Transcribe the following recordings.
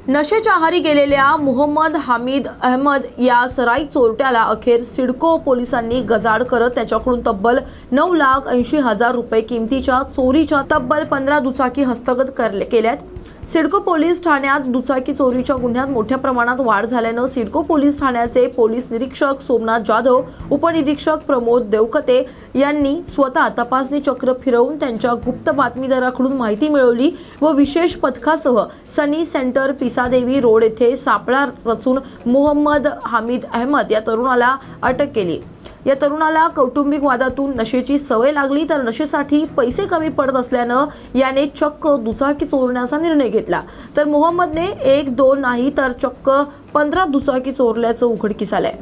नशेच्या आहारी गेलेल्या मोहम्मद हमीद अहमद या सराई चोरट्याला अखेर सिडको पोलिसांनी गजाड करत त्याच्याकडून तब्बल 9,80,000 रुपये किमतीच्या चोरीच्या तब्बल 15 दुचाकी हस्तगत केल्यात। सिडको पोलीस ठाण्यात दुचाकी चोरीच्या गुन्ह्यात मोठ्या प्रमाणात वाढ झाल्याने सिडको पोलीस ठाण्याचे पोलीस निरीक्षक सोमनाथ जाधव, उपनिरीक्षक प्रमोद देवकते यांनी स्वतः तपासणी चक्र फिरवून त्यांच्या गुप्त बातमीदाराकडून माहिती मिळवली व विशेष पथकासह सनी सेंटर पिसादेवी रोड येथे सापळा रचून मोहम्मद हमीद अहमद या तरुणाला अटक केली। या तरुणाला कौटुंबिक वादातून नशेची सवय लागली तर नशेसाठी पैसे कमी पडत असल्याने याने चक्क दुचाकी चोरण्याचा निर्णय घेतला। तर मोहम्मदने 1-2 नाही तर चक्क 15 दुचाकी चोरल्याचं उघडकीस आलंय।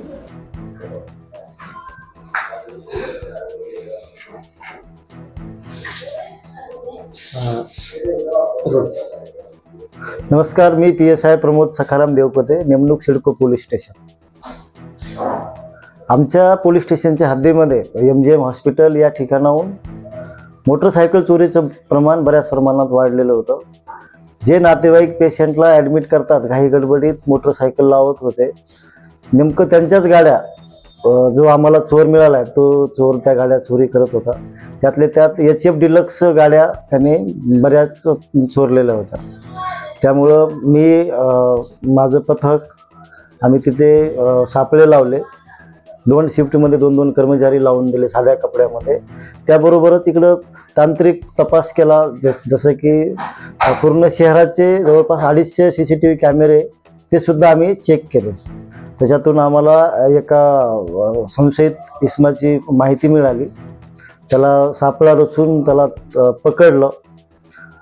नमस्कार, मी PSI प्रमोद सखाराम देवकते, नेमणूक सिडको पोलीस स्टेशन। आमच्या पोलीस स्टेशनच्या हद्दीमध्ये MGM हॉस्पिटल या ठिकाणाहून मोटरसायकल चोरीचं प्रमाण बऱ्याच प्रमाणात वाढलेलं होतं। जे नातेवाईक पेशंटला ॲडमिट करतात घाई गडबडीत मोटरसायकल लावत होते, नेमकं त्यांच्याच गाड्या जो आम्हाला चोर मिळाला आहे तो चोर त्या गाड्या चोरी करत होता। त्यातले त्यात HF डिलक्स गाड्या त्याने बऱ्याच चोरलेल्या होत्या। त्यामुळं मी माझं पथक आम्ही तिथे सापळे लावले, 2 शिफ्टमध्ये 2-2 कर्मचारी लावून दिले साध्या कपड्यामध्ये। त्याबरोबरच इकडं तांत्रिक तपास केला, जसं की पूर्ण शहराचे जवळपास 250 CCTV कॅमेरे ते सुद्धा आम्ही चेक केले। त्याच्यातून आम्हाला एका संशयित इसमाची माहिती मिळाली। त्याला सापळा रचून त्याला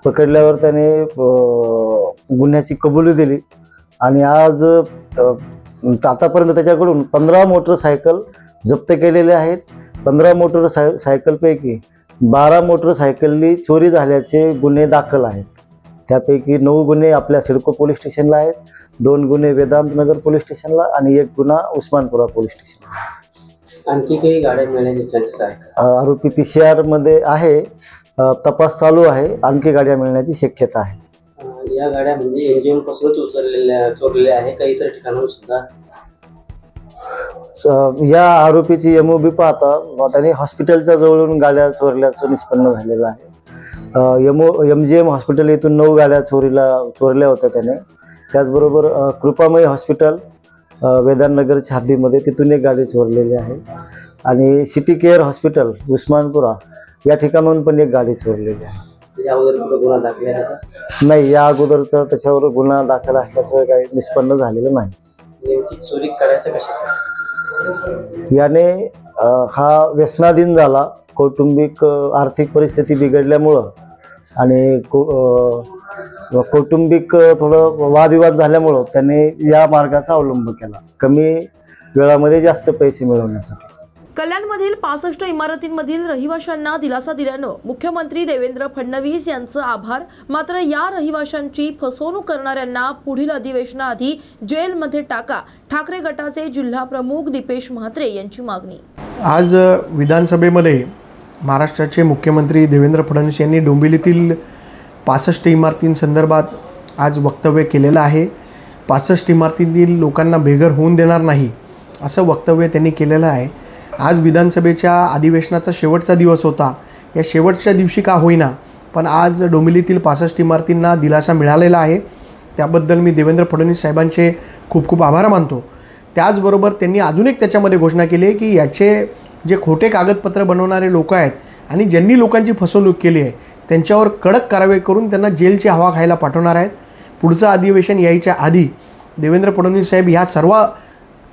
पकडल्यावर त्याने गुन्ह्याची कबुली दिली आणि आज आतापर्यंत त्याच्याकडून 15 मोटरसायकल जप्त केलेले आहेत। 15 मोटरसायकलपैकी 12 मोटरसायकली चोरी झाल्याचे गुन्हे दाखल आहेत। त्यापैकी 9 गुन्हे आपल्या सिडको पोलीस स्टेशनला आहेत, 2 गुन्हे वेदांत नगर पोलीस स्टेशनला आणि 1 गुन्हा उस्मानपुरा पोलीस स्टेशनला। आणखी काही गाड्या मिळण्याचे चान्सेस आहेत? आरोपी PCR मध्ये आहे, तपास चालू आहे, आणखी गाड्या मिळण्याची शक्यता आहे। या गाड्या म्हणजे MGM पासूनच चोरलेल्या आहे का इतर ठिकाणाहून सुद्धा? या आरोपीची MOB पाहता त्याने हॉस्पिटलच्या जवळून गाड्या चोरल्याचं निष्पन्न झालेलं आहे। MGM हॉस्पिटल येथून 9 गाड्या चोरल्या होत्या त्याने। त्याचबरोबर कृपामयी हॉस्पिटल वेदांतनगरच्या हद्दीमध्ये तिथून 1 गाडी चोरलेली आहे आणि सिटी केअर हॉस्पिटल उस्मानपुरा या ठिकाणाहून पण 1 गाडी चोरलेली आहे। गुन्हा दाखल आहे? नाही, या अगोदर तर त्याच्यावर गुन्हा दाखल असल्याचं काही निष्पन्न झालेलं नाही। नेमकी चोरी करायचं कशासाठी? याने हा व्यसनाधीन झाला, कौटुंबिक आर्थिक परिस्थिती बिघडल्यामुळं आणि कौटुंबिक थोडं वादविवाद झाल्यामुळं त्याने या मार्गाचा अवलंब केला, कमी वेळामध्ये जास्त पैसे मिळवण्यासाठी। कल्याणमधील 65 इमारतींमधील रहिवाशांना दिलासा दिल्यानं मुख्यमंत्री देवेंद्र फडणवीस यांचं आभार। मात्र या रहिवाशांची फसवणूक करणाऱ्यांना पुढील अधिवेशनाआधी जेलमध्ये टाका, ठाकरे गटाचे जिल्हा प्रमुख दीपेश म्हात्रे यांची मागणी। आज विधानसभेमध्ये महाराष्ट्राचे मुख्यमंत्री देवेंद्र फडणवीस यांनी डोंबिवलीतील 65 इमारतींसंदर्भात आज वक्तव्य केलेलं आहे। 65 इमारतींतील लोकांना बेघर होऊन देणार नाही असं वक्तव्य त्यांनी केलेलं आहे। आज विधानसभेच्या अधिवेशनाचा शेवटचा दिवस होता। या शेवटच्या दिवशी का होईना पण आज डोंबिवलीतील 65 इमारतींना दिलासा मिळालेला आहे। त्याबद्दल मी देवेंद्र फडणवीस साहेबांचे खूप खूप आभार मानतो। त्याचबरोबर त्यांनी अजून एक त्याच्यामध्ये घोषणा केली आहे की याचे जे खोटे कागदपत्र बनवणारे लोक आहेत आणि ज्यांनी लोकांची फसवणूक केली आहे त्यांच्यावर कडक कारवाई करून त्यांना जेलची हवा खायला पाठवणार आहेत। पुढचं अधिवेशन यायच्या आधी देवेंद्र फडणवीस साहेब ह्या सर्व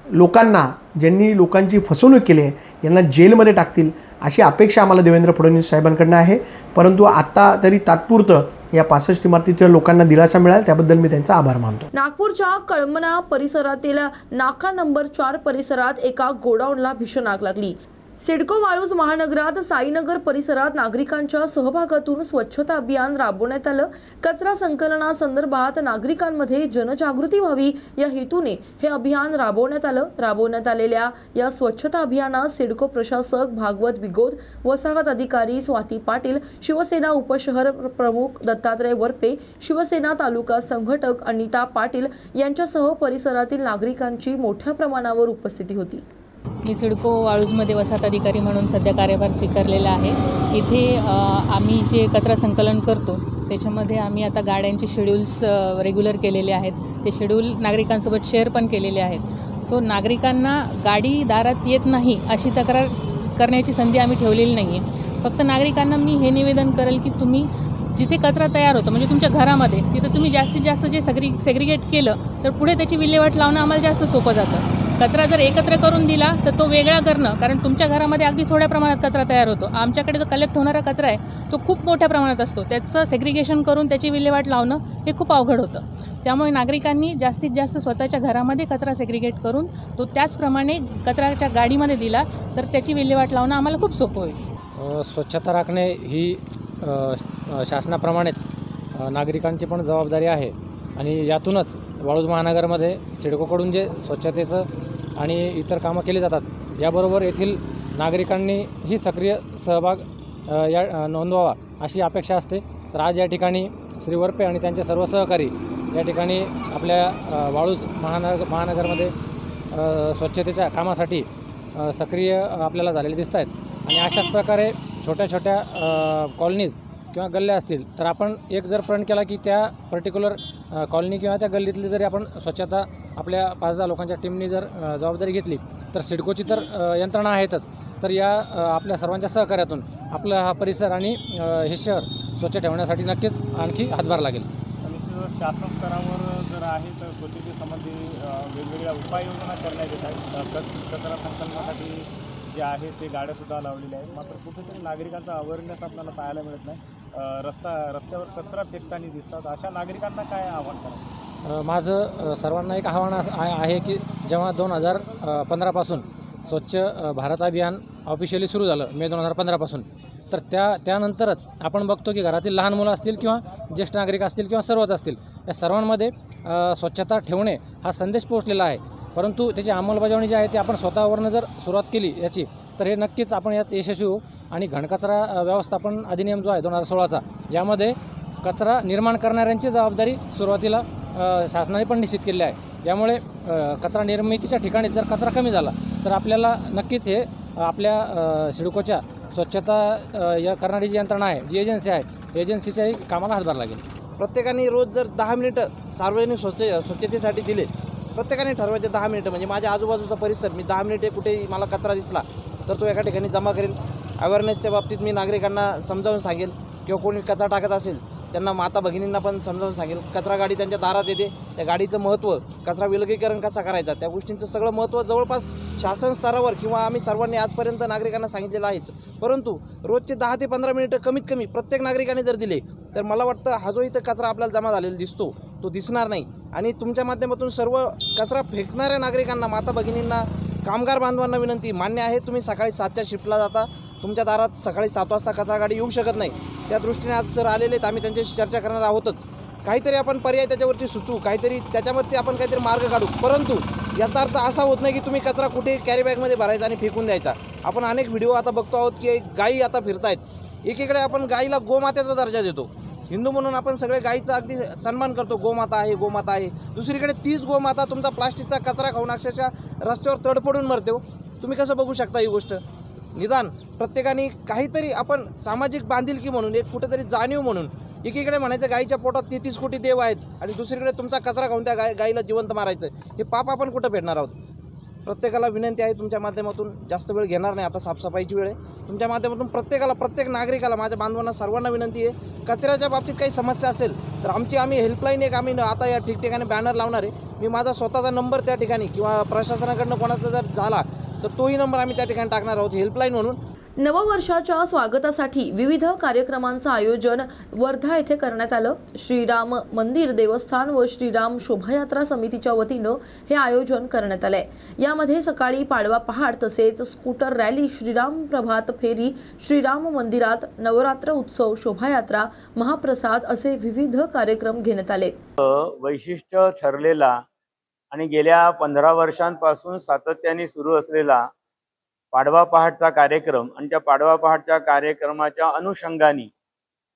लोकांना ज्यांनी लोकांची फसवणूक केली आहे यांना जेलमध्ये टाकतील अशी अपेक्षा आम्हाला देवेंद्र फडणवीस साहेबांकडून आहे। परंतु आता तरी तात्पुरतं या 65 इमारतीतील लोकांना दिलासा मिळाला, त्याबद्दल मी त्यांचा आभार मानतो। नागपूरच्या कळमना परिसरातील नाका नंबर 4 परिसरात एका गोडाऊनला भीषण आग लागली। सिडको वाळूज महानगरात साईनगर परिसरात नागरिकांच्या सहभागातून स्वच्छता अभियान राबवण्यात आलं। कचरा संकलनासंदर्भात नागरिकांमध्ये जनजागृती व्हावी या हेतूने हे अभियान राबवण्यात आलं। राबवण्यात आलेल्या या स्वच्छता अभियानात सिडको प्रशासक भागवत बिगोद, वसाहत अधिकारी स्वाती पाटील, शिवसेना उपशहर प्रमुख दत्तात्रय वरपे, शिवसेना तालुका संघटक अनिता पाटील यांच्यासह परिसरातील नागरिकांची मोठ्या प्रमाणावर उपस्थिती होती। मी सिडको वाळूजमध्ये वसाहत अधिकारी म्हणून सध्या कार्यभार स्वीकारलेला आहे। इथे आम्ही जे कचरा संकलन करतो त्याच्यामध्ये आम्ही आता गाड्यांचे शेड्यूल्स रेग्युलर केलेले आहेत। ते शेड्यूल नागरिकांसोबत शेअर पण केलेले आहेत। सो नागरिकांना गाडी दारात येत नाही अशी तक्रार करण्याची संधी आम्ही ठेवलेली नाही आहे। फक्त नागरिकांना मी हे निवेदन करेल की तुम्ही जिथे कचरा तयार होतो म्हणजे तुमच्या घरामध्ये तिथे तुम्ही जास्तीत जास्त जे सेग्रिगेट केलं तर पुढे त्याची विल्हेवाट लावणं आम्हाला जास्त सोपं जातं। कचरा जर एकत्र करून दिला तर तो वेगळा करणं, कारण तुमच्या घरामध्ये अगदी थोड्या प्रमाणात कचरा तयार होतो, आमच्याकडे जो कलेक्ट होणारा कचरा आहे तो खूप मोठ्या प्रमाणात असतो, त्याचं सेग्रिगेशन करून त्याची विल्हेवाट लावणं हे खूप अवघड होतं। त्यामुळे नागरिकांनी जास्तीत जास्त स्वतःच्या घरामध्ये कचरा सेग्रिगेट करून तो त्याचप्रमाणे कचऱ्याच्या गाडीमध्ये दिला तर त्याची विल्हेवाट लावणं आम्हाला खूप सोपं होईल। स्वच्छता राखणे ही शासनाप्रमाणेच नागरिकांची पण जबाबदारी आहे आणि यातूनच वाळूज महानगरमध्ये सिडकोकडून जे स्वच्छतेचं आणि इतर कामं केली जातात याबरोबर येथील नागरिकांनीही सक्रिय सहभाग नोंदवावा अशी अपेक्षा असते। तर आज या ठिकाणी श्री वरपे आणि त्यांचे सर्व सहकारी या ठिकाणी आपल्या वाळूज महानगरमध्ये स्वच्छतेच्या कामासाठी सक्रिय आपल्याला झालेले दिसत आहेत आणि अशाच प्रकारे छोट्या छोट्या कॉलनीज किंवा गल्ल्या असतील तर आपण एक जर प्रण केला की त्या पर्टिक्युलर कॉलनी किंवा त्या गल्लीतली जरी आपण स्वच्छता आपल्या 5-10 लोकांच्या टीमनी जर जबाबदारी घेतली तर सिडकोची तर यंत्रणा आहेतच, तर या आपल्या सर्वांच्या सहकार्यातून आपला हा परिसर आणि हे शहर स्वच्छ ठेवण्यासाठी नक्कीच आणखी हातभार लागेल। शासन स्तरावर जर आहे तर स्वच्छते संबंधी वेगवेगळ्या उपाययोजना करण्यात येत आहेत। कचरा संकलनासाठी जे आहे ते गाड्यासुद्धा लावलेल्या आहेत, मात्र कुठेतरी नागरिकांचा अवेअरनेस आपल्याला पाहायला मिळत नाही। रस्त्यावर कचरा फेकताना दिसतात, अशा नागरिकांना काय आव्हान करायचं? माझं सर्वांना एक आव्हान आहे की जेव्हा 2015पासून स्वच्छ भारत अभियान ऑफिशियली सुरू झालं मे 2015पासून, तर त्यानंतरच आपण बघतो की घरातील लहान मुलं असतील किंवा ज्येष्ठ नागरिक असतील किंवा सर्वच असतील या सर्वांमध्ये स्वच्छता ठेवणे हा संदेश पोहोचलेला आहे, परंतु त्याची अंमलबजावणी जी आहे ती आपण स्वतःवरनं जर सुरुवात केली याची तर हे नक्कीच आपण यात यशस्वी होऊ। आणि घनकचरा व्यवस्थापन अधिनियम जो आहे 2016चा यामध्ये कचरा निर्माण करणाऱ्यांची जबाबदारी सुरुवातीला शासनाने पण निश्चित केली आहे। यामुळे कचरा निर्मितीच्या ठिकाणी जर कचरा कमी झाला तर आपल्याला नक्कीच हे आपल्या सिडकोच्या स्वच्छता या करणारी जी यंत्रणा आहे, जी एजन्सी आहे, एजन्सीच्याही कामाला हातभार लागेल। प्रत्येकाने रोज जर 10 मिनिटं सार्वजनिक स्वच्छतेसाठी दिले, प्रत्येकाने ठरवायचे 10 मिनिटं, म्हणजे माझ्या आजूबाजूचा परिसर मी 10 मिनिटे कुठेही मला कचरा दिसला तर तो एका ठिकाणी जमा करेल। अवेअरनेसच्या बाबतीत मी नागरिकांना समजावून सांगेल किंवा कोणी कचरा टाकत असेल त्यांना माता भगिनींना पण समजावून सांगेल। कचरा गाडी त्यांच्या दारात येते, त्या गाडीचं महत्त्व, कचरा विलगीकरण कसा करायचा त्या गोष्टींचं सगळं महत्त्व जवळपास शासन स्तरावर किंवा आम्ही सर्वांनी आजपर्यंत नागरिकांना सांगितलेलं आहेच, परंतु रोजचे 10 ते 15 मिनिटं कमीत कमी प्रत्येक नागरिकाने जर दिले तर मला वाटतं हा जो इथं कचरा आपल्याला जमा झालेला दिसतो तो दिसणार नाही। आणि तुमच्या माध्यमातून सर्व कचरा फेकणाऱ्या नागरिकांना, माता भगिनींना, कामगार बांधवांना विनंती, मान्य आहे तुम्ही सकाळी 7च्या शिफ्टला जाता, तुमच्या दारात सकाळी 7 वाजता कचरा गाडी येऊ शकत नाही, त्या दृष्टीने आज सर आलेले आहेत, आम्ही त्यांच्याशी चर्चा करणार आहोतच। काहीतरी आपण पर्याय त्याच्यावरती सुचवू, काहीतरी त्याच्यावरती आपण काहीतरी मार्ग काढू, परंतु याचा अर्थ असा होत नाही की तुम्ही कचरा कुठे कॅरी बॅगमध्ये भरायचा आणि फेकून द्यायचा। आपण अनेक व्हिडिओ आता बघतो आहोत की गायी आता फिरतायत, एकीकडे आपण गायीला गोमातेचा दर्जा देतो, हिंदू म्हणून आपण सगळे गायीचा अगदी सन्मान करतो, गोमाता आहे गोमाता आहे, दुसरीकडे तीच गोमाता तुमचा प्लास्टिकचा कचरा खाऊन अक्षरशः रस्त्यावर तडफडून मरते हो। तुम्ही कसं बघू शकता ही गोष्ट? निदान प्रत्येकाने काहीतरी आपण सामाजिक बांधिलकी म्हणून, एक कुठेतरी जाणीव म्हणून, एकीकडे म्हणायचं गायीच्या पोटात 33 कोटी देव आहेत आणि दुसरीकडे तुमचा कचरा खाऊन त्या गायीला जिवंत मारायचं, हे पाप आपण कुठं फेडणार आहोत? प्रत्येकाला विनंती आहे तुमच्या माध्यमातून, जास्त वेळ घेणार नाही, आता साफसफाईची वेळ आहे, तुमच्या माध्यमातून प्रत्येकाला, प्रत्येक नागरिकाला, माझ्या बांधवांना सर्वांना विनंती आहे, कचऱ्याच्या बाबतीत काही समस्या असेल तर आम्ही हेल्पलाईन एक आम्ही आता या ठिकठिकाणी बॅनर लावणार आहे। मी माझा स्वतःचा नंबर त्या ठिकाणी किंवा प्रशासनाकडनं कोणाचा जर झाला तर तोही नंबर आम्ही त्या ठिकाणी टाकणार आहोत हेल्पलाईन म्हणून। नववर्षाच्या स्वागतासाठी विविध कार्यक्रमांचं आयोजन वर्धा येथे करण्यात आलं। श्रीराम मंदिर देवस्थान व श्रीराम शोभायात्रा समितीच्या वतीनं हे आयोजन करण्यात आलंय। यामध्ये सकाळी पाडवा पहाट तसेच स्कूटर रॅली, श्रीराम प्रभात फेरी, श्रीराम मंदिरात नवरात्र उत्सव, शोभायात्रा, महाप्रसाद असे विविध कार्यक्रम घेण्यात आले। वैशिष्ट्य ठरलेला आणि गेल्या 15 वर्षांपासून सातत्याने सुरू असलेला पाडवा पहाटचा कार्यक्रम आणि त्या पाडवा पहाटच्या कार्यक्रमाच्या अनुषंगाने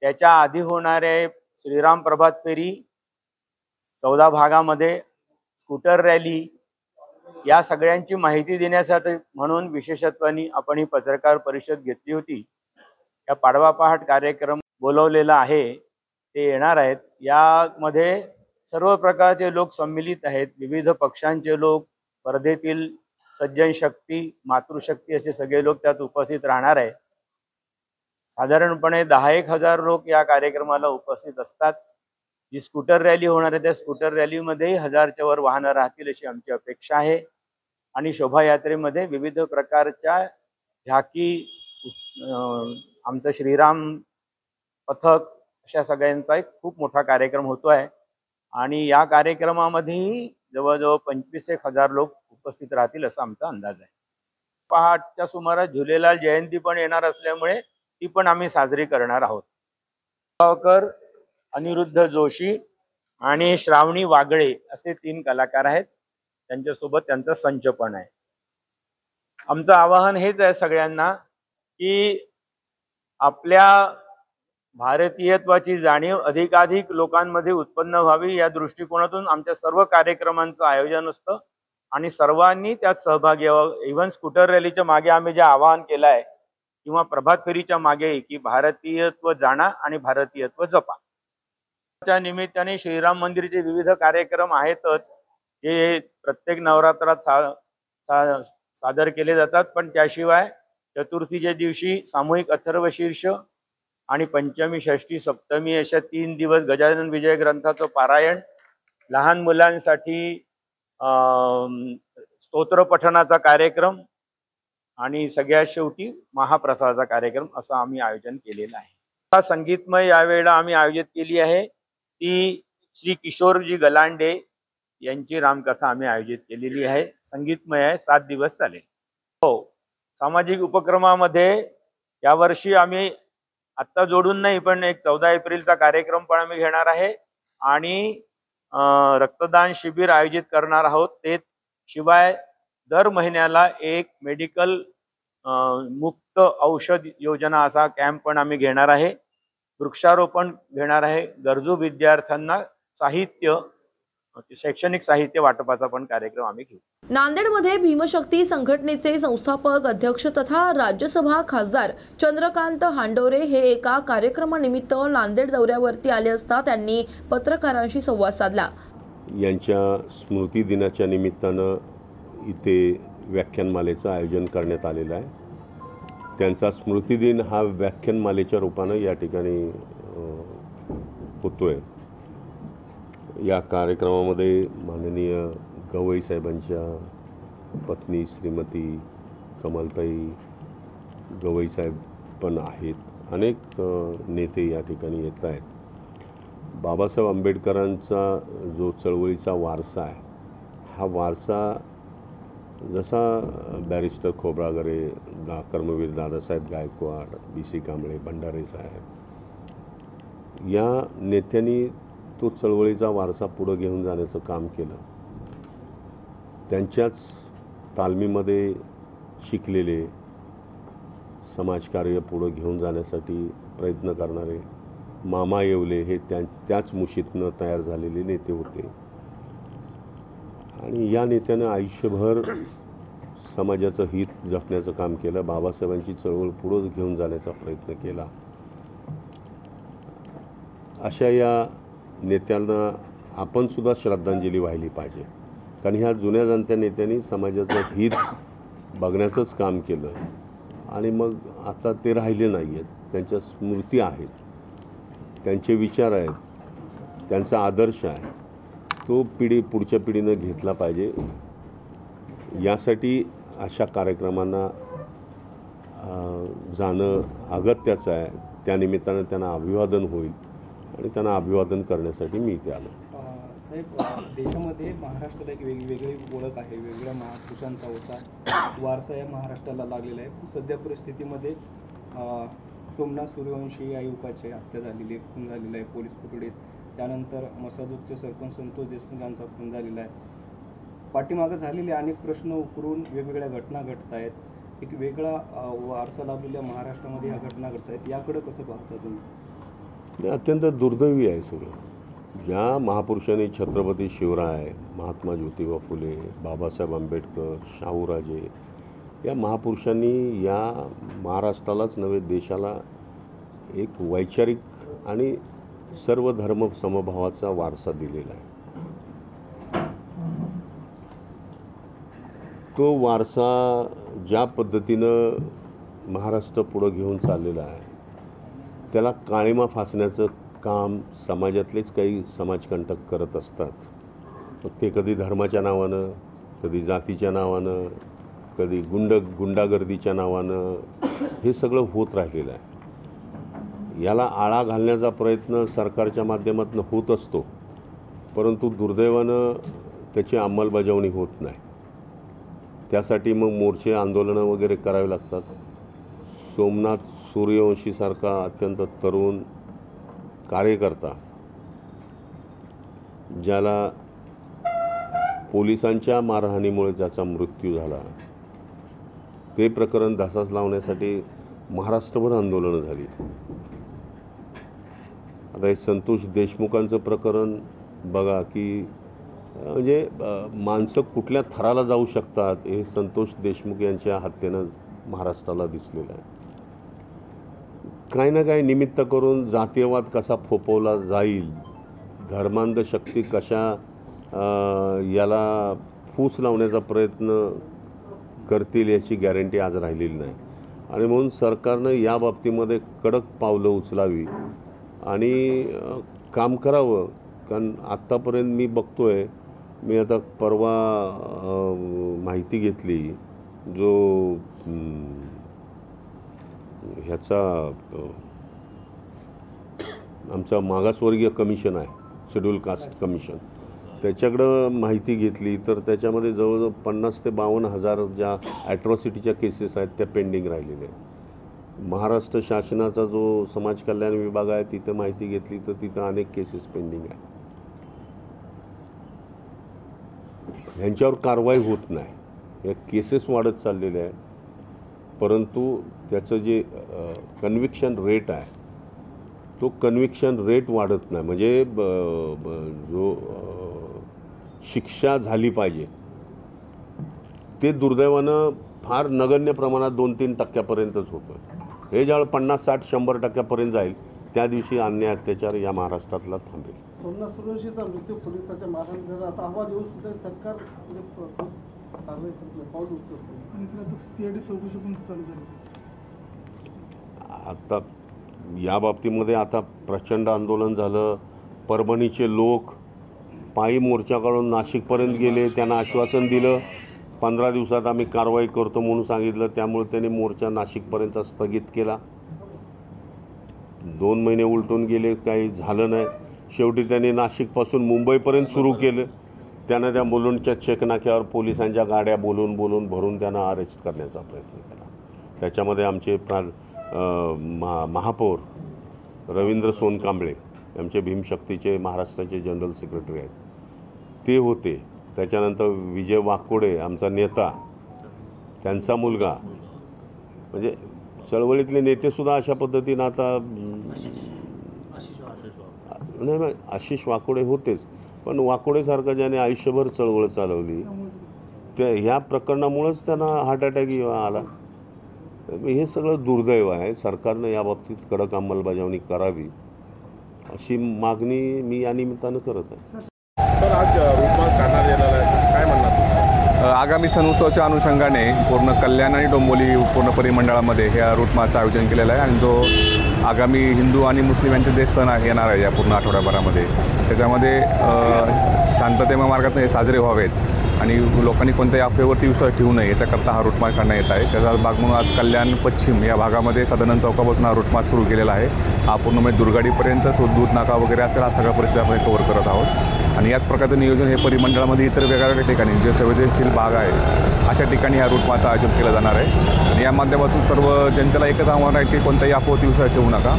त्याच्या आधी होणारे श्रीराम प्रभात फेरी 14 भागामध्ये स्कूटर रॅली या सगळ्यांची माहिती देण्यासाठी म्हणून विशेषत्वाने आपण ही पत्रकार परिषद घेतली होती। या पाडवा पहाट कार्यक्रम बोलवलेला आहे, ते येणार आहेत। यामध्ये सर्व प्रकारचे लोक सम्मिलित आहेत, विविध पक्षांचे लोक, स्पर्धेतील सज्जन शक्ती, मातृशक्ती असे सगळे लोक त्यात उपस्थित राहणार आहे। साधारणपणे 10-1 हजार लोक या कार्यक्रमाला उपस्थित असतात। जी स्कूटर रॅली होणार आहे त्या स्कूटर रॅलीमध्ये 1000च्या वर वाहनं राहतील अशी आमची अपेक्षा आहे। आणि शोभायात्रेमध्ये विविध प्रकारच्या झाकी, आमचं श्रीराम पथक अशा सगळ्यांचा एक खूप मोठा कार्यक्रम होतो आहे। आणि या कार्यक्रमामध्येही जवळजवळ 25-1 हजार लोक उपस्थित राहतील असा आमचा अंदाज आहे। पहाटच्या सुमारास झुलेलाल जयंती पण येणार असल्यामुळे ती पण आम्ही साजरी करणार आहोत। गावकर, अनिरुद्ध जोशी आणि श्रावणी वागळे असे 3 कलाकार आहेत, त्यांच्यासोबत त्यांचा संच पण आहे। आमचं आवाहन हेच आहे सगळ्यांना की आपल्या भारतीयत्वाची जाणीव अधिकाधिक लोकांमध्ये उत्पन्न व्हावी या दृष्टिकोनातून आमच्या सर्व कार्यक्रमांचं आयोजन असतं आणि सर्वांनी त्यात सहभागी व्हावं। इव्हन स्कूटर रॅलीच्या मागे आम्ही जे आवाहन केलं आहे किंवा प्रभात फेरीच्या मागे की भारतीयत्व जाणा आणि भारतीयत्व जपा। त्या निमित्ताने श्रीराम मंदिरचे विविध कार्यक्रम आहेतच, हे प्रत्येक नवरात्रात सादर केले जातात। पण त्याशिवाय चतुर्थीच्या दिवशी सामूहिक अथर्वशीर्ष आणि पंचमी, षष्ठी, सप्तमी अशा 3 दिवस गजानन विजय ग्रंथाचं पारायण, लहान मुलांसाठी स्तोत्र पठणाचा कार्यक्रम आणि सगळ्यात शेवटी महाप्रसादाचा कार्यक्रम असं आम्ही आयोजन केलेलं आहे। संगीतमय यावेळेला आम्ही आयोजित केली आहे ती श्री किशोरजी गलांडे यांची रामकथा आम्ही आयोजित केलेली आहे। संगीतमय आहे, 7 दिवस चालेल। हो, सामाजिक उपक्रमामध्ये यावर्षी आम्ही आत्ता जोडून नाही पण एक 14 एप्रिलचा कार्यक्रम पण आम्ही घेणार आहे आणि रक्तदान शिबिर आयोजित करणार आहोत। तेच शिवाय दर महिन्याला एक मेडिकल मुक्त औषध योजना असा कॅम्प पण आम्ही घेणार आहे। वृक्षारोपण घेणार आहे। गरजू विद्यार्थ्यांना साहित्य, शैक्षणिक साहित्य वाटपाचा पण कार्यक्रम आम्ही घेऊ। नांदेडमध्ये भीमशक्ती संघटनेचे संस्थापक अध्यक्ष तथा राज्यसभा खासदार चंद्रकांत हांडोरे हे एका कार्यक्रमानिमित्त नांदेड दौऱ्यावरती आले असता त्यांनी पत्रकारांशी संवाद साधला। यांच्या स्मृती दिनाच्या निमित्तानं इथे व्याख्यानमालेचं आयोजन करण्यात आलेलं आहे। त्यांचा स्मृती दिन हा व्याख्यानमालेच्या रूपानं या ठिकाणी होतोय। या कार्यक्रमामध्ये माननीय गवई साहेबांच्या पत्नी श्रीमती कमलताई गवई साहेब पण आहेत। अनेक नेते या ठिकाणी येत आहेत। बाबासाहेब आंबेडकरांचा जो चळवळीचा वारसा आहे, हा वारसा जसा बॅरिस्टर खोब्रागडे, कर्मवीर दादासाहेब गायकवाड, BC कांबळे, भंडारे साहेब या नेत्यांनी तो चळवळीचा वारसा पुढे घेऊन जाण्याचं काम केलं। त्यांच्याच तालमीमध्ये शिकलेले, समाजकार्य पुढे घेऊन जाण्यासाठी प्रयत्न करणारे मामा येवले हे त्याच मुशीतनं तयार झालेले नेते होते। आणि या नेत्यानं आयुष्यभर समाजाचं हित जपण्याचं काम केलं, बाबासाहेबांची चळवळ पुढे घेऊन जाण्याचा प्रयत्न केला। अशा या नेत्यांना आपण सुद्धा श्रद्धांजली वाहिली पाहिजे, कारण ह्या जुन्या जाणत्या नेत्यांनी समाजाचं हित बघण्याचंच काम केलं आणि मग आता ते राहिले नाही आहेत। त्यांच्या स्मृती आहेत, त्यांचे विचार आहेत, त्यांचा आदर्श आहे, तो पुढच्या पिढीनं घेतला पाहिजे। यासाठी अशा कार्यक्रमांना जाणं अगत्याचं आहे. त्यानिमित्तानं त्यांना अभिवादन होईल आणि त्यांना अभिवादन करण्यासाठी मी इथे आलो. साहेब, देशामध्ये महाराष्ट्राला एक वेगवेगळी ओळख आहे, वेगवेगळ्या महापुरुषांचा होता वारसा या महाराष्ट्राला लागलेला आहे. सध्या परिस्थितीमध्ये सोमनाथ सूर्यवंशी आयुकाची हत्या झालेली आहे, खून झालेला आहे पोलीस कोठडीत. त्यानंतर मसाजूरचे सरपंच संतोष देशमुख यांचा खून झालेला आहे. पाठीमागं झालेले अनेक प्रश्न उकरून वेगवेगळ्या घटना घडत आहेत. एक वेगळा वारसा लाभलेल्या महाराष्ट्रामध्ये ह्या घटना घडत आहेत. याकडे कसं पाहता तुम्ही? अत्यंत दुर्दैवी आहे सगळं. ज्या महापुरुषांनी छत्रपती शिवराय, महात्मा ज्योतिबा फुले, बाबासाहेब आंबेडकर, शाहूराजे या महापुरुषांनी या महाराष्ट्रालाच नव्हे देशाला एक वैचारिक आणि सर्व धर्म समभावाचा वारसा दिलेला आहे. तो वारसा ज्या पद्धतीनं महाराष्ट्र पुढं घेऊन चाललेला आहे त्याला काळिमा फासण्याचं काम समाजातलेच काही समाजकंटक करत असतात. ते कधी धर्माच्या नावानं, कधी जातीच्या नावानं, कधी गुंडागर्दीच्या नावानं हे सगळं होत राहिलेलं आहे. याला आळा घालण्याचा प्रयत्न सरकारच्या माध्यमातून होत असतो, परंतु दुर्दैवानं त्याची अंमलबजावणी होत नाही. त्यासाठी मग मोर्चे आंदोलनं वगैरे करावे लागतात. सोमनाथ सूर्यवंशीसारखा अत्यंत तरुण कार्यकर्ता ज्याला पोलिसांच्या मारहाणीमुळे ज्याचा मृत्यू झाला, ते प्रकरण धसास लावण्यासाठी महाराष्ट्रभर आंदोलनं झाली. आता हे संतोष देशमुखांचं प्रकरण बघा की म्हणजे माणसं कुठल्या थराला जाऊ शकतात हे संतोष देशमुख यांच्या हत्येनं महाराष्ट्राला दिसलेलं आहे. काही ना काही निमित्त करून जातीयवाद कसा फोपवला जाईल, धर्मांध शक्ती कशा याला फूस लावण्याचा प्रयत्न करतील याची गॅरंटी आज राहिलेली नाही. आणि म्हणून सरकारनं या बाबतीमध्ये कडक पावलं उचलावी आणि काम करावं. कारण आत्तापर्यंत मी बघतोय, मी आता परवा माहिती घेतली, जो ह्याचा आमचा मागासवर्गीय कमिशन आहे, शेड्यूल कास्ट कमिशन, त्याच्याकडं माहिती घेतली तर त्याच्यामध्ये जवळजवळ 50,000 ते 52,000 ज्या ॲट्रॉसिटीच्या केसेस आहेत त्या पेंडिंग राहिलेल्या आहेत. महाराष्ट्र शासनाचा जो समाज कल्याण विभाग आहे तिथं माहिती घेतली तर तिथं अनेक केसेस पेंडिंग आहेत. ह्यांच्यावर कारवाई होत नाही. या केसेस वाढत चाललेल्या आहेत, परंतु त्याचं जे कन्व्हिक्शन रेट आहे तो कन्व्हिक्शन रेट वाढत नाही. म्हणजे जो शिक्षा झाली पाहिजे ते दुर्दैवानं फार नगण्य प्रमाणात 2-3% होतं. हे ज्यावेळेस 50-60-100% जाईल त्या दिवशी अन्याय अत्याचार या महाराष्ट्रातला थांबेल. सोमनाथ सूर्यवंशीचा मृत्यू पोलिसांच्या मारहाणीचा असा अहवाल येऊन सुद्धा सरकार कारवाई पाऊल उचलतो आणि सीआयडी चौकशी पण चालू झाली. आता या बाबतीमध्ये आता प्रचंड आंदोलन झालं. परभणीचे लोक पायी मोर्चा काढून नाशिकपर्यंत गेले. त्यांना आश्वासन दिलं 15 दिवसात आम्ही कारवाई करतो म्हणून सांगितलं. त्यामुळे त्यांनी मोर्चा नाशिकपर्यंत स्थगित केला. 2 महिने उलटून गेले, काही झालं नाही. शेवटी त्यांनी नाशिकपासून मुंबईपर्यंत सुरू केलं. त्यांना त्या मुलुंडच्या चेकनाक्यावर पोलिसांच्या गाड्या बोलून भरून त्यांना अरेस्ट करण्याचा प्रयत्न केला. त्याच्यामध्ये आमचे महापौर रवींद्र सोनकांबळे, आमचे भीमशक्तीचे महाराष्ट्राचे जनरल सेक्रेटरी आहेत, ते होते. त्याच्यानंतर विजय वाकोडे आमचा नेता, त्यांचा मुलगा, म्हणजे चळवळीतले नेतेसुद्धा अशा पद्धतीनं आता नाही आशिष वाकोडे होतेच, पण वाकोडेसारखं ज्याने आयुष्यभर चळवळ चालवली त्या ह्या प्रकरणामुळंच त्यांना हार्ट अटॅक आला. हे सगळं दुर्दैव आहे. सरकारनं याबाबतीत कडक अंमलबजावणी करावी अशी मागणी मी या निमित्तानं करत आहे. तर आज रूटमार्ग काढण्यात येणार आहे, काय म्हणणार? आगामी सण उत्सवाच्या अनुषंगाने पूर्ण कल्याण आणि डोंबिवली पूर्ण परिमंडळामध्ये ह्या रूटमार्चचं आयोजन केलेलं आहे आणि जो आगामी हिंदू आणि मुस्लिम यांचे जे सण येणार आहे या पूर्ण आठवड्याभरामध्ये त्याच्यामध्ये शांततेमय मार्गातून हे साजरे व्हावेत आणि लोकांनी कोणत्याही अफवेवरती विश्वास ठेवू नये याच्याकरता हा रूट मार्च काढण्यात येत आहे. त्याचा भाग म्हणून आज कल्याण पश्चिम या भागामध्ये सदानंद चौकापासून हा रूट मार्च सुरू केलेला आहे. हा पूर्ण म्हणजे दुर्गाडीपर्यंत दूध नाका वगैरे असेल हा सगळा परिस्थिती आपण कव्हर करत आहोत. आणि याच प्रकारचं नियोजन हे परिमंडळामध्ये इतर वेगवेगळ्या ठिकाणी जे संवेदनशील भाग आहे अशा ठिकाणी ह्या रूट मार्चचं आयोजन केलं जाणार आहे. आणि या माध्यमातून सर्व जनतेला एकच आव्हान आहे की कोणत्याही अफवेवरती विश्वास ठेवू नका,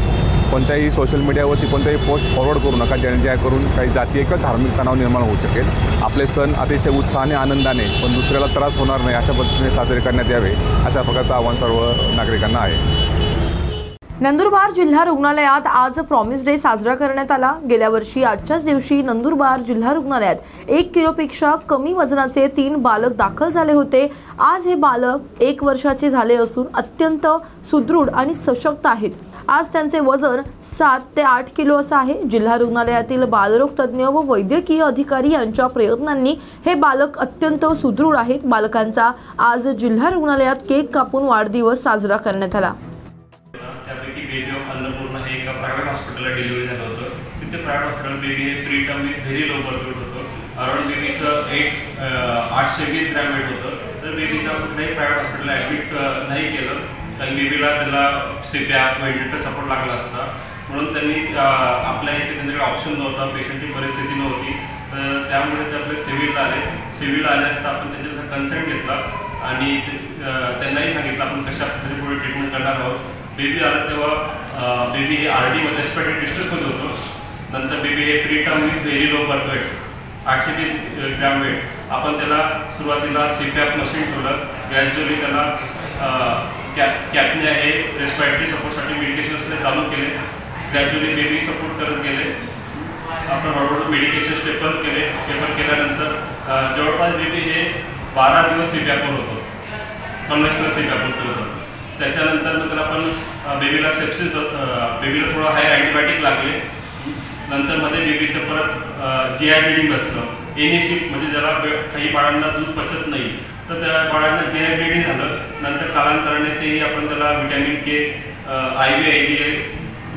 कोणत्याही सोशल मीडियावरती कोणत्याही पोस्ट फॉरवर्ड करू नका जेणेकरून काही जातीय किंवा धार्मिक तणाव निर्माण होऊ शकेल. आपले सण अतिशय उत्साहाने आनंदाने पण दुसऱ्याला त्रास होणार नाही अशा पद्धतीने साजरे करण्यात यावे अशा प्रकारचं आव्हान सर्व नागरिकांना आहे. नंदुरबार जिल्हा रुग्णालयात आज प्रॉमिस डे साजरा करण्यात आला. गेल्या वर्षी आजच्याच दिवशी नंदुरबार जिल्हा रुग्णालयात 1 किलोपेक्षा कमी वजनाचे 3 बालक दाखल झाले होते. आज हे बालक 1 वर्षाचे झाले असून अत्यंत सुदृढ आणि सशक्त आहेत. आज त्यांचे वजन 7 ते 8 किलो असं आहे. जिल्हा रुग्णालयातील बालरोग तज्ज्ञ व वैद्यकीय अधिकारी यांच्या प्रयत्नांनी हे बालक अत्यंत सुदृढ आहेत. बालकांचा आज जिल्हा रुग्णालयात केक कापून वाढदिवस साजरा करण्यात आला. त्यापैकी बेबी ऑफ अन्नपूर्णा हे एका प्रायव्हेट हॉस्पिटलला डिलिव्हरी झालं होतं. तिथे प्रायव्हेट हॉस्पिटल बेबी हे pre term with very low birth weight होतं. अराउंड बेबीचं 820 ग्रॅम वेट होतं. तर बेबीला कुठल्याही प्रायव्हेट हॉस्पिटलला ॲडमिट नाही केलं कारण बेबीला त्याला CPR व्हेंटिलेटर सपोर्ट लागला असता. म्हणून त्यांनी आपल्या इथे त्यांच्याकडे ऑप्शन नव्हता, पेशंटची परिस्थिती नव्हती. तर त्यामुळे ते आपले सिव्हिल आले असता आपण त्यांच्याचा कन्सेंट घेतला आणि त्यांनाही सांगितलं आपण कशा पद्धतीने पुढे ट्रीटमेंट करणार आहोत. बेबी आलं तेव्हा बेबी हे RD रेस्पिरेटरी डिस्ट्रेसमध्ये होतं. नंतर बेबी हे pre term with very low birth weight 820 gram weight. आपण त्याला सुरुवातीला CPR मशीन ठेवलं. ग्रॅज्युअली त्याला कॅपने हे रेस्पिरेटरी सपोर्टसाठी मेडिकेशन्स चालू केले. ग्रॅज्युअली बेबी सपोर्ट करत गेले. आपण हळूहळू मेडिकेशन स्टेपर केल्यानंतर जवळपास बेबी हे 12 दिवस CPR होतं, कन्व्हेन्शनल CPR होतं. त्याच्यानंतर मग त्याला आपण बेबीला सेप्सिस बेबीला थोडं हायर अँटीबायोटिक लागले. नंतर मध्ये बेबीचं परत GI ब्लिडिंग असतं, NAC म्हणजे ज्याला काही बाळांना दूध पचत नाही तर त्या बाळांना GI ब्लिडिंग झालं. नंतर कालांतराने तेही आपण त्याला व्हिटॅमिन K IVIG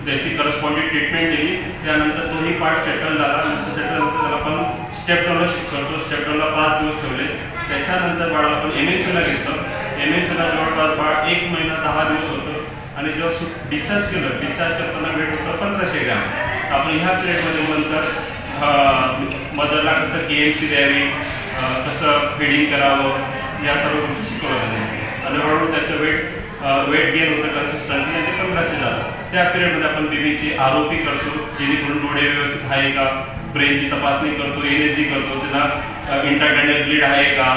त्याची करस्पॉन्डिंग ट्रीटमेंट दिली. त्यानंतर तोही पार्ट सेटल झाला. सेटल नंतर त्याला आपण स्टेप डाऊनला करतो. स्टेप डाऊनला 5 दिवस ठेवले. त्याच्यानंतर बाळाला आपण MHCला घेतलं. MHCला जवळपास बाळ 1 महिना 10 दिवस होतं आणि जेव्हा डिस्चार्ज करताना वेट होतं 1500 ग्रॅम. आपण ह्या पिरियडमध्ये नंतर मदरला कसं KMC द्यावी, कसं फिडिंग करावं या सर्व गोष्टी शिकवल्या जाते आणि हळूहळू त्याचं वेट गेन होतं कन्सिस्टंटली आणि 1500 झालं. त्या पिरियडमध्ये आपण बेबीची ROP करतो जेणेकरून डोळे व्यवस्थित आहे का, ब्रेनची तपासणी करतो, NSG करतो, त्यांना इंट्राक्रॅनियल ब्लीड आहे का,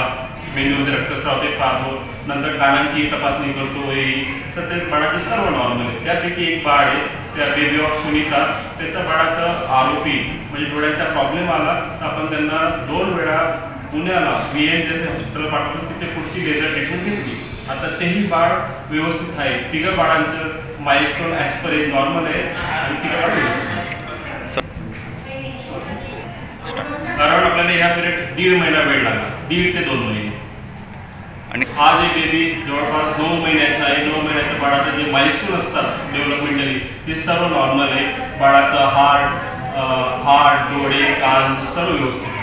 मेंदूमध्ये रक्तस्राव ते पाहतो. नंतर कानांची तपासणी करतो तर ते बाळाचे सर्व नॉर्मल आहे. त्यापैकी एक बाळ आहे त्या बेबी ऑफ सुनीता, त्याच्या बाळाचं ROP म्हणजे डोळ्यांचा प्रॉब्लेम आला तर आपण त्यांना 2 वेळा पुण्याला VNJS हॉस्पिटल पाठवतो. तिथे पुढची लेझर ट्रीटमेंट घेतली. आता तेही बाळ व्यवस्थित आहे. तिघं बाळांचं milestone as per age normal आहे आणि तिघं बाळ व्यवस्थित आहे. कारण आपल्याला ह्या पिरियड 1.5 महिना वेळ लागला, 1.5 ते 2 महिने. आणि आज एक बेबी जवळपास 2 महिन्याचा आहे. 2 महिन्याच्या बाळाचं जे माइलस्टोन असतात डेव्हलपमेंटली ते सर्व नॉर्मल आहे. बाळाचं हार्ट डोळे कान सर्व व्यवस्थित आहे.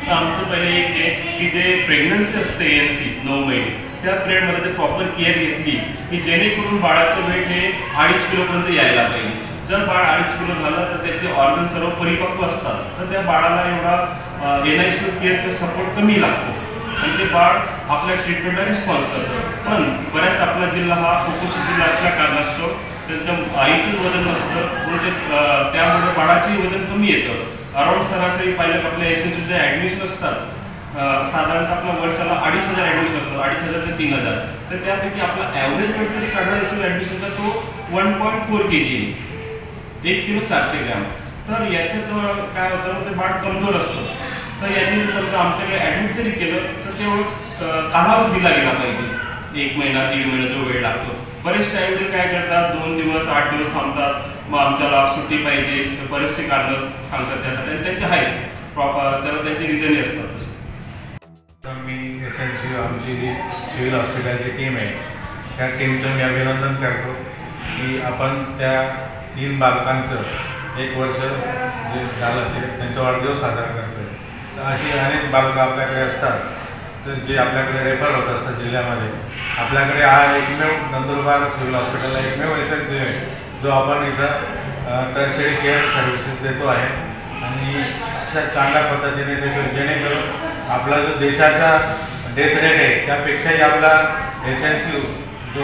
तर आमचं पहिले एक आहे की जे प्रेग्नन्सी असते ANC 9 महिने त्या पिरियडमध्ये ते प्रॉपर केअर घेतली की जेणेकरून बाळाचं वेट हे 2.5 किलोपर्यंत यायला पाहिजे. जर बाळ 2.5 किलो झालं तर त्याचे ऑर्गन सर्व परिपक्व असतात तर त्या बाळाला एवढा NICU केअर सपोर्ट कमी लागतो आणि ते बाळ आपल्या ट्रीटमेंटला रिस्पॉन्स करतं. पण बऱ्याच आपला जिल्हा हा कुपोषित जिल्हा असल्या कारणास्तव त्यांच्या आईचं वजन नसतं म्हणून त्यामुळे बाळाचंही वजन कमी येतं. अराउंड सरासरी पाहिलं आपल्या SNC जे ॲडमिशन असतात साधारणतः आपल्या वर्षाला 2,500 ॲडमिशन असतात, 2,500 ते 3,000. तर त्यापैकी आपला ॲव्हरेज वेट जरी काढला असेल ॲडमिशनचा तो 1.4 kg आहे, 1 किलो 400 ग्रॅम. तर याच्यात काय होतं ते बाळ कमजोर असतं. तर यांनी जर समजा आमच्याकडे ॲडमिट जरी केलं तर तेवढं कालावधी दिला गेला पाहिजे. 1 महिना 1.5 महिना जो वेळ लागतो. बरेचसे आयुर्वेद काय करतात 2 दिवस 8 दिवस थांबतात. मग आमच्याला सुट्टी पाहिजे तर बरेचसे कारणं सांगतात त्यासाठी आणि त्यांचे आहेत प्रॉपर त्याला त्यांचे रिझनही असतात. मी SNC आमची जी सिव्हिल हॉस्पिटलची टीम आहे त्या टीमचं मी अभिनंदन करतो की आपण त्या 3 बालकांचं 1 वर्ष जे झालं ते त्यांचा वाढदिवस साजरा करतो आहे. तर अशी अनेक बालकं आपल्याकडे असतात, तर जे आपल्याकडे रेफर होत असतात जिल्ह्यामध्ये. आपल्याकडे हा एकमेव नंदुरबार सिव्हिल हॉस्पिटलला एकमेव SNCU आहे जो आपण इथं टर्शरी केअर सर्व्हिसेस देतो आहे आणि अशा चांगल्या पद्धतीने देतो, जेणेकरून आपला जो देशाचा डेथ रेट आहे त्यापेक्षाही आपला SNCU जो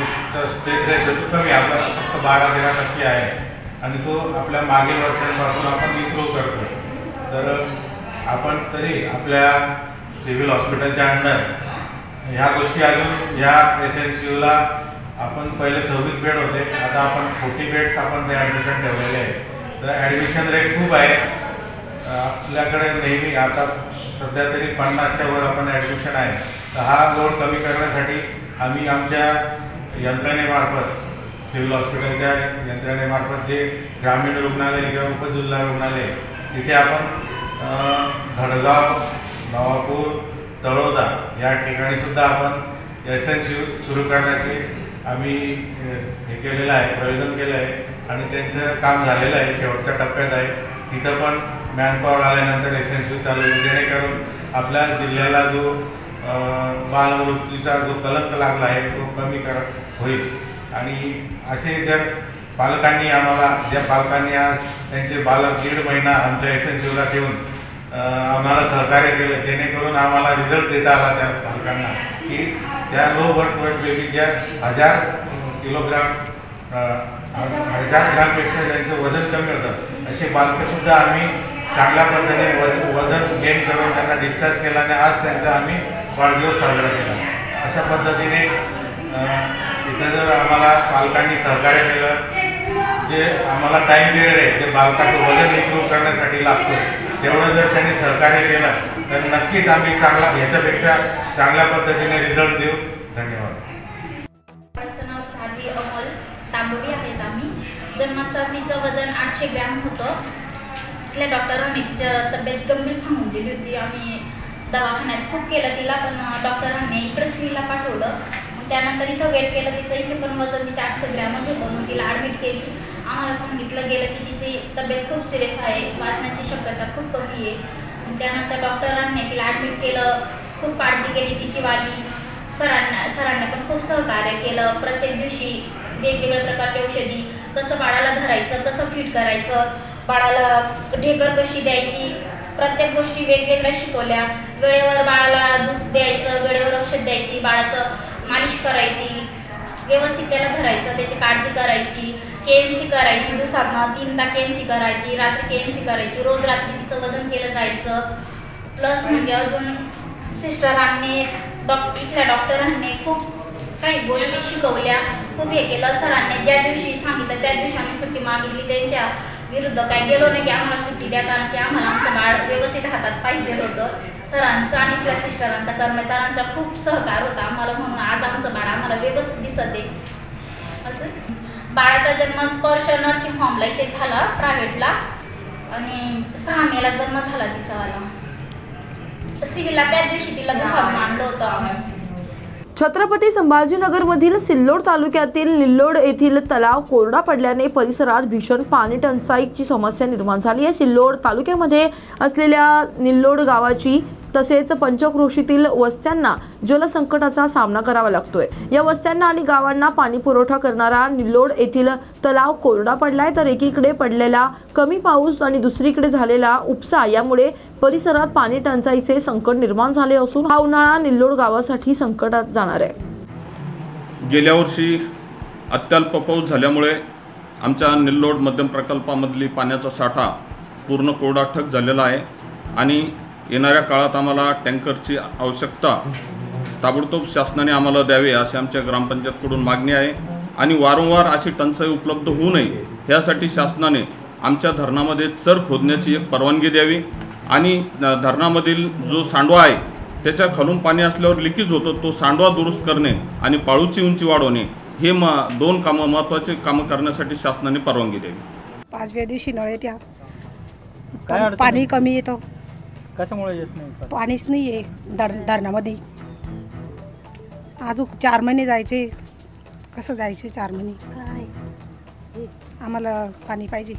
डेथ रेट तो कमी, आपला फक्त 12-13% आहे आणि तो आपल्या मागील वर्षांपासून आपण इम्प्रूव्ह करतो. तर आपण तरी आपल्या सिव्हिल हॉस्पिटलच्या अंडर ह्या गोष्टी अजून या SNCUला आपण पहिले 26 बेड होते, आता आपण 40 बेड्स आपण ते ॲडमिशन ठेवलेले आहे. तर ॲडमिशन रेट खूप आहे आपल्याकडे नेहमी. आता सध्या तरी 50च्या वर आपण ॲडमिशन आहे. तर हा लोड कमी करण्यासाठी आम्ही आमच्या यंत्रणेमार्फत सिव्हिल हॉस्पिटलच्या यंत्रणेमार्फत जे ग्रामीण रुग्णालय किंवा उपजिल्हा रुग्णालय तिथे आपण धडगाव, नवापूर, तळोदा या ठिकाणीसुद्धा आपण SNCU सुरू करण्याचे आम्ही हे केलेलं आहे, प्रयोजन केलं आहे आणि त्यांचं काम झालेलं आहे, शेवटच्या टप्प्यात आहे. तिथं पण मॅनपॉवर आल्यानंतर SNCU चालू होईल, जेणेकरून आपल्या जिल्ह्याला जो बालमृत्यूचा जो कलंक लागला आहे तो कमी होईल. आणि असे जर पालकांनी ज्या पालकांनी आज त्यांचे बालक 1.5 महिना आमच्या SNCUला ठेवून आम्हाला सहकार्य केलं, जेणेकरून आम्हाला रिझल्ट देता आला त्या पालकांना की त्या लो बर्थ वेट बेबी ज्या 1000 किलोग्राम 1000 ग्रामपेक्षा ज्यांचं वजन कमी होतं असे बालकंसुद्धा आम्ही चांगल्या पद्धतीने वजन गेन करून त्यांना डिस्चार्ज केला आणि आज त्यांचा आम्ही वाढदिवस साजरा केला. अशा पद्धतीने इथं जर आम्हाला पालकांनी सहकार्य केलं, जे आम्हाला टाईम पिरियड आहे जे बालकाचं वजन इम्प्रूव्ह करण्यासाठी लागतो तेवढं जर त्यांनी सहकार्य केलं तर नक्कीच आम्ही याच्यापेक्षा चांगल्या पद्धतीने रिझल्ट देऊ. धन्यवाद. माझं नाव छावी अमोल तांबोडी आहेत. आम्ही जन्मास्थान तिचं वजन 800 ग्रॅम होतं. तिथल्या डॉक्टरांनी तिचं तब्येत गंभीर सांगून दिली होती. आम्ही दवाखान्यात खूप केलं तिला, पण डॉक्टरांनी इकडं सिव्हिलला पाठवलं. मग त्यानंतर इथं वेट केलं, तिचं इथे पण वजन तिचं 800 ग्रॅमच होतं. मग तिला ॲडमिट केली. आम्हाला सांगितलं गेलं की तिची तब्येत खूप सिरियस आहे, वाचण्याची शक्यता खूप कमी आहे. त्यानंतर डॉक्टरांनी तिला ॲडमिट केलं, खूप काळजी केली तिची वाली. सरांनी पण खूप सहकार्य केलं. प्रत्येक दिवशी वेगवेगळ्या प्रकारची औषधी, कसं बाळाला धरायचं, कसं फिट करायचं, बाळाला ढेकर कशी द्यायची, प्रत्येक गोष्टी वेगवेगळ्या शिकवल्या. वेळेवर बाळाला दूध द्यायचं, वेळेवर औषध द्यायची, बाळाचं मालिश करायची, व्यवस्थित त्याला धरायचं, त्याची काळजी करायची. KMC करायची, दिवसातनं 3दा KMC करायची, रात्री KMC करायची, रोज रात्री तिचं वजन केलं जायचं. प्लस म्हणजे अजून सिस्टरांनी इथल्या डॉक्टरांनी खूप काही गोष्टी शिकवल्या, खूप हे केलं. सरांनी ज्या दिवशी सांगितलं त्या दिवशी आम्ही सुट्टी मागितली, त्यांच्या विरुद्ध काय गेलो नाही की आम्हाला सुट्टी द्या, कारण की आम्हाला आमचं बाळ व्यवस्थित हातात पाहिजे होतं. सरांचा आणि इथल्या सिस्टरांचा, कर्मचाऱ्यांचा खूप सहकार होता आम्हाला, म्हणून आज आमचं बाळ आम्हाला व्यवस्थित दिसत आहे. असं बाळाचा जन्म स्पर्श नर्सिंग होमला इथे झाला प्रायव्हेटला आणि 6 मेला जन्म झाला तिचावाला. सिव्हिलला त्या दिवशी तिला दुपारून आणलं होतं आम्ही. छत्रपती संभाजीनगरमधील सिल्लोड तालुक्यातील निल्लोड येथील तलाव कोरडा पडल्याने परिसरात भीषण पाणी टंचाईची समस्या निर्माण झाली आहे. सिल्लोड तालुक्यामध्ये असलेल्या निल्लोड गावाची तसेच पंचक्रोशीतील वस्त्यांना जलसंकटाचा सामना करावा लागतोय. या वस्त्यांना आणि गावांना पाणी पुरवठा करणारा निल्लोड येथील तलाव कोरडा पडलाय, तर एकीकडे पडलेला कमी पाऊस आणि दुसरीकडे झालेला उपसा यामुळे परिसरात पाणी टंचाईचे संकट निर्माण झाले असून हा उन्हाळा निल्लोड गावासाठी संकटात जाणार आहे. गेल्या वर्षी अत्यल्प पाऊस झाल्यामुळे आमच्या निल्लोड मध्यम प्रकल्पामधली पाण्याचा साठा पूर्ण कोरडाठक झालेला आहे आणि येणाऱ्या काळात आम्हाला टँकरची आवश्यकता ताबडतोब शासनाने आम्हाला द्यावे अशी आमच्या ग्रामपंचायतकडून मागणी आहे. आणि वारंवार अशी टंचाई उपलब्ध होऊ नये यासाठी शासनाने आमच्या धरणामध्ये चर खोदण्याची एक परवानगी द्यावी आणि धरणामधील जो सांडवा आहे त्याच्या खालून पाणी असल्यावर लिकेज होतं, तो सांडवा दुरुस्त करणे आणि पाळूची उंची वाढवणे हे 2 कामं महत्त्वाचे कामं करण्यासाठी शासनाने परवानगी द्यावी. 5व्या दिवशी नळ येत्या, पाणी कमी येतं. कशामुळे येत नाही? पाणीच नाही आहे धरणामध्ये. अजून 4 महिने जायचे, कसं जायचे 4 महिने? काय आम्हाला पाणी पाहिजे.